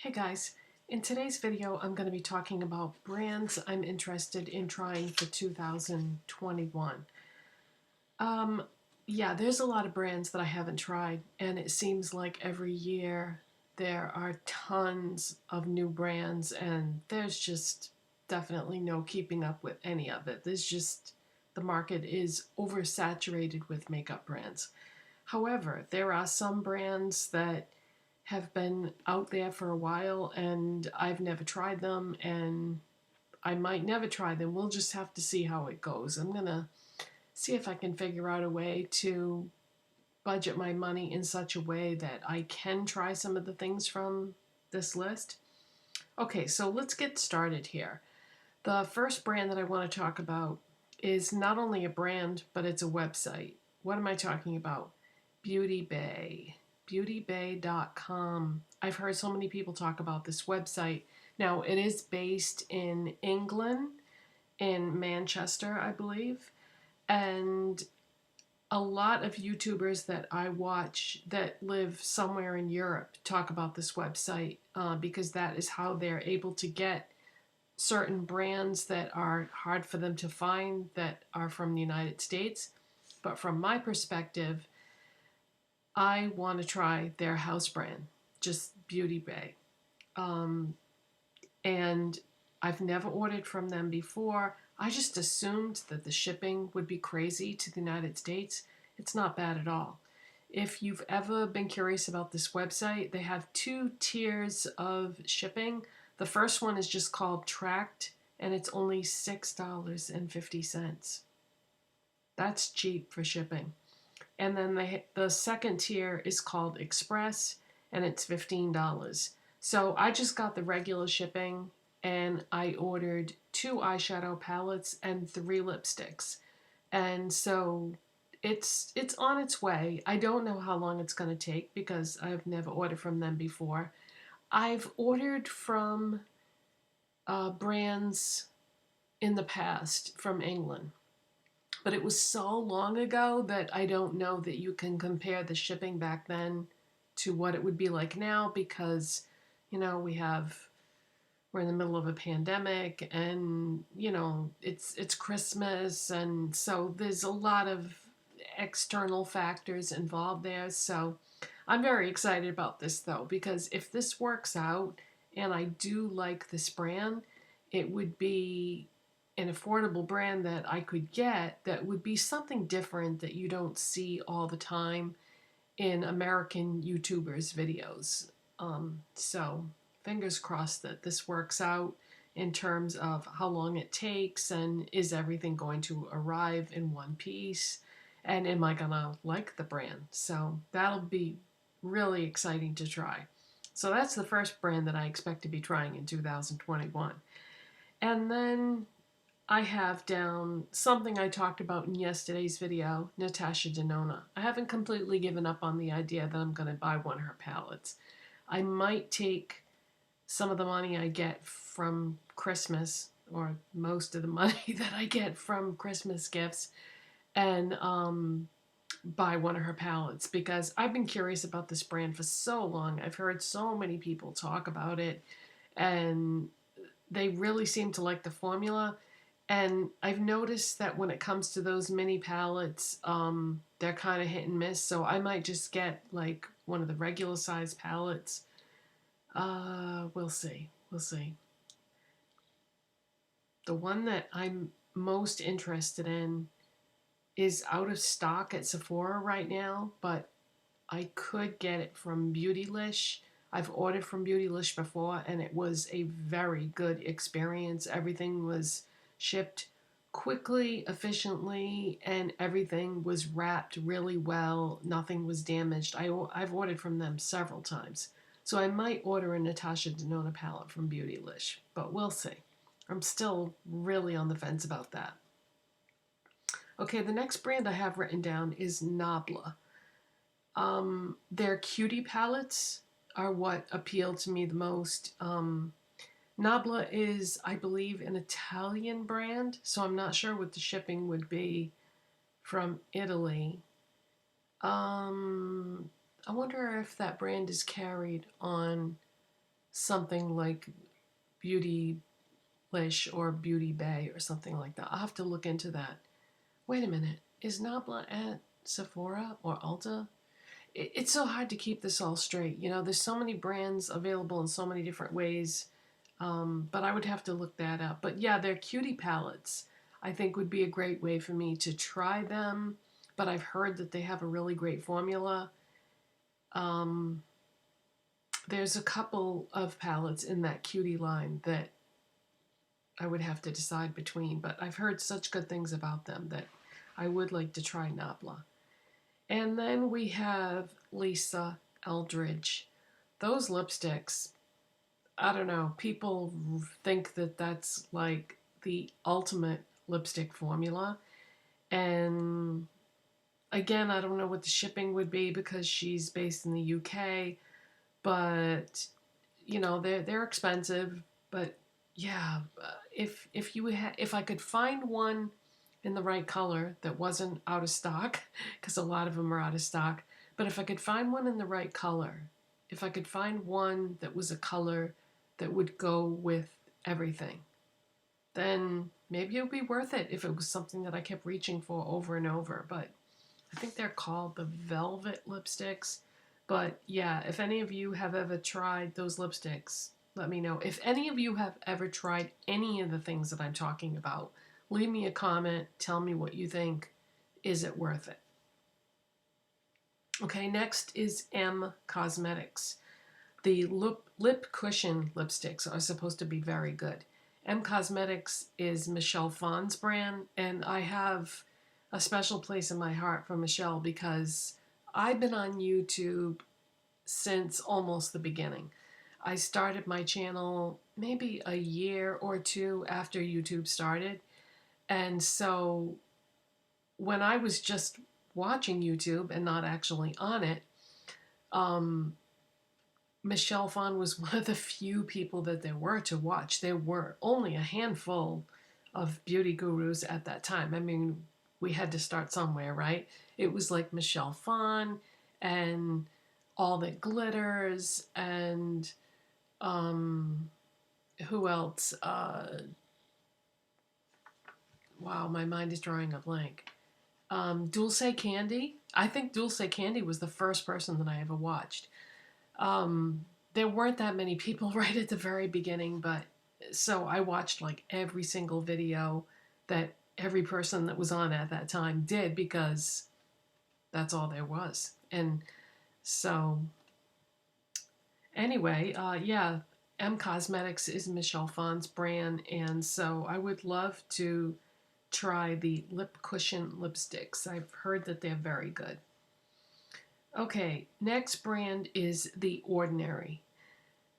Hey guys, in today's video I'm going to be talking about brands I'm interested in trying for 2021. Yeah, there's a lot of brands that I haven't tried, and it seems like every year there are tons of new brands and there's just definitely no keeping up with any of it. The market is oversaturated with makeup brands. However, there are some brands that have been out there for a while and I've never tried them and I might never try them. We'll just have to see how it goes. I'm gonna see if I can figure out a way to budget my money in such a way that I can try some of the things from this list. Okay, so let's get started here. The first brand that I want to talk about is not only a brand, but it's a website. What am I talking about? Beauty Bay. Beautybay.com. I've heard so many people talk about this website. Now, it is based in England, in Manchester, I believe, and a lot of YouTubers that I watch that live somewhere in Europe talk about this website because that is how they're able to get certain brands that are hard for them to find that are from the United States. But from my perspective, I want to try their house brand, just Beauty Bay. And I've never ordered from them before. I just assumed that the shipping would be crazy to the United States. It's not bad at all. If you've ever been curious about this website, they have 2 tiers of shipping. The first one is just called Tracked, and it's only $6.50. That's cheap for shipping. And then the second tier is called Express, and it's $15. So I just got the regular shipping, and I ordered 2 eyeshadow palettes and 3 lipsticks. And so it's on its way. I don't know how long it's going to take because I've never ordered from them before. I've ordered from brands in the past from England, but it was so long ago that I don't know that you can compare the shipping back then to what it would be like now because, you know, we're in the middle of a pandemic and, you know, it's Christmas, and so there's a lot of external factors involved there. So I'm very excited about this though, because if this works out and I do like this brand, it would be an affordable brand that I could get that would be something different that you don't see all the time in American YouTubers' videos. So fingers crossed that this works out in terms of how long it takes and is everything going to arrive in one piece and am I gonna like the brand. So that'll be really exciting to try. So that's the first brand that I expect to be trying in 2021. And then I have down something I talked about in yesterday's video, Natasha Denona. I haven't completely given up on the idea that I'm going to buy one of her palettes. I might take some of the money I get from Christmas, or most of the money that I get from Christmas gifts, and buy one of her palettes because I've been curious about this brand for so long. I've heard so many people talk about it, and they really seem to like the formula. And I've noticed that when it comes to those mini palettes, they're kind of hit and miss. So I might just get like one of the regular size palettes. We'll see. We'll see. The one that I'm most interested in is out of stock at Sephora right now, but I could get it from Beautylish. I've ordered from Beautylish before, and it was a very good experience. Everything was shipped quickly, efficiently, and everything was wrapped really well. Nothing was damaged. I've ordered from them several times. So I might order a Natasha Denona palette from Beautylish, but we'll see. I'm still really on the fence about that. Okay, the next brand I have written down is Nabla. Their cutie palettes are what appeal to me the most. Nabla is, I believe, an Italian brand, so I'm not sure what the shipping would be from Italy. I wonder if that brand is carried on something like Beauty Lish or Beauty Bay or something like that. I'll have to look into that. Wait a minute. Is Nabla at Sephora or Ulta? It's so hard to keep this all straight. You know, there's so many brands available in so many different ways. But I would have to look that up. But yeah, their cutie palettes, I think, would be a great way for me to try them. But I've heard that they have a really great formula. Um, there's a couple of palettes in that cutie line that I would have to decide between. But I've heard such good things about them that I would like to try Nabla. And then we have Lisa Eldridge. Those lipsticks, I don't know, people think that that's like the ultimate lipstick formula. And again, I don't know what the shipping would be because she's based in the UK, but you know, they're expensive, but yeah, if I could find one in the right color that wasn't out of stock, because a lot of them are out of stock, but if I could find one in the right color, if I could find one that was a color that would go with everything, then maybe it would be worth it if it was something that I kept reaching for over and over. But I think they're called the Velvet lipsticks. But yeah, if any of you have ever tried those lipsticks, let me know. If any of you have ever tried any of the things that I'm talking about, leave me a comment. Tell me what you think. Is it worth it? Okay, next is M Cosmetics. The lip cushion lipsticks are supposed to be very good. M Cosmetics is Michelle Phan's brand, and I have a special place in my heart for Michelle because I've been on YouTube since almost the beginning. I started my channel maybe a year or two after YouTube started, and so when I was just watching YouTube and not actually on it, um, Michelle Phan was one of the few people that there were to watch. There were only a handful of beauty gurus at that time. I mean, we had to start somewhere, right? It was like Michelle Phan and All That Glitters and who else? Wow, my mind is drawing a blank. Dulce Candy. I think Dulce Candy was the first person that I ever watched. There weren't that many people right at the very beginning, but so I watched like every single video that every person that was on at that time did because that's all there was. And so anyway, yeah, M Cosmetics is Michelle Phan's brand, and so I would love to try the lip cushion lipsticks. I've heard that they're very good. Okay, next brand is The Ordinary.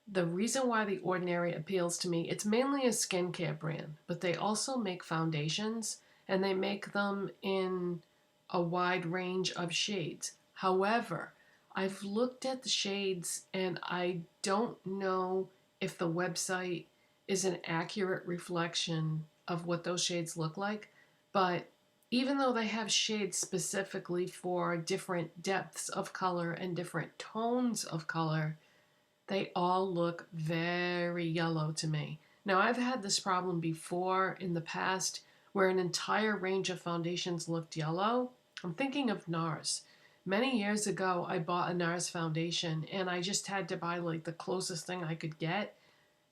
The reason why The Ordinary appeals to me, it's mainly a skincare brand, but they also make foundations and they make them in a wide range of shades. However, I've looked at the shades and I don't know if the website is an accurate reflection of what those shades look like, but even though they have shades specifically for different depths of color and different tones of color, they all look very yellow to me. Now, I've had this problem before in the past where an entire range of foundations looked yellow. I'm thinking of NARS. Many years ago, I bought a NARS foundation and I just had to buy like the closest thing I could get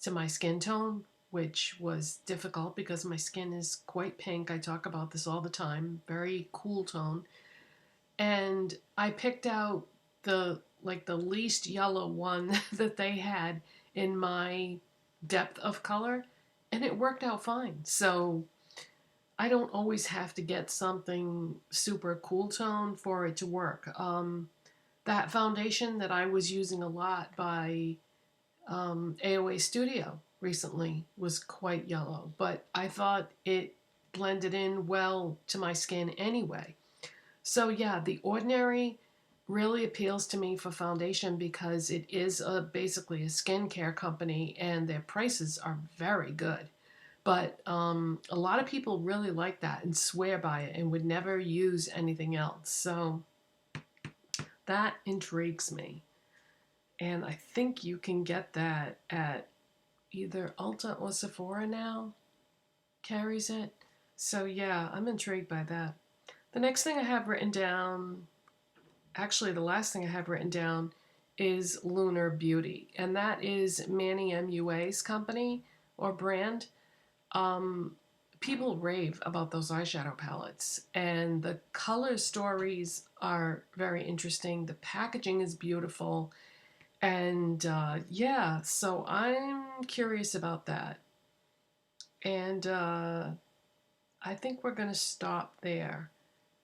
to my skin tone, which was difficult because my skin is quite pink. I talk about this all the time, very cool tone. And I picked out the least yellow one that they had in my depth of color, and it worked out fine. So I don't always have to get something super cool tone for it to work. That foundation that I was using a lot by AOA Studio recently was quite yellow, but I thought it blended in well to my skin anyway. So yeah, The Ordinary really appeals to me for foundation because it is basically a skincare company and their prices are very good. But a lot of people really like that and swear by it and would never use anything else. So that intrigues me. And I think you can get that at either Ulta or Sephora now, carries it. So yeah, I'm intrigued by that. The next thing I have written down, actually the last thing I have written down, is Lunar Beauty. And that is Manny MUA's company or brand. People rave about those eyeshadow palettes, and the color stories are very interesting. The packaging is beautiful, and yeah, so I'm curious about that. And I think we're going to stop there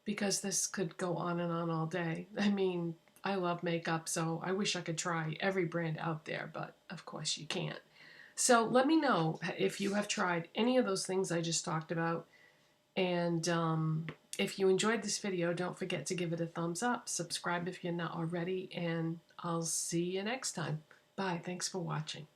because this could go on and on all day. I mean, I love makeup, so I wish I could try every brand out there, but of course you can't. So let me know if you have tried any of those things I just talked about. And if you enjoyed this video, don't forget to give it a thumbs up. Subscribe if you're not already. And I'll see you next time. Bye. Thanks for watching.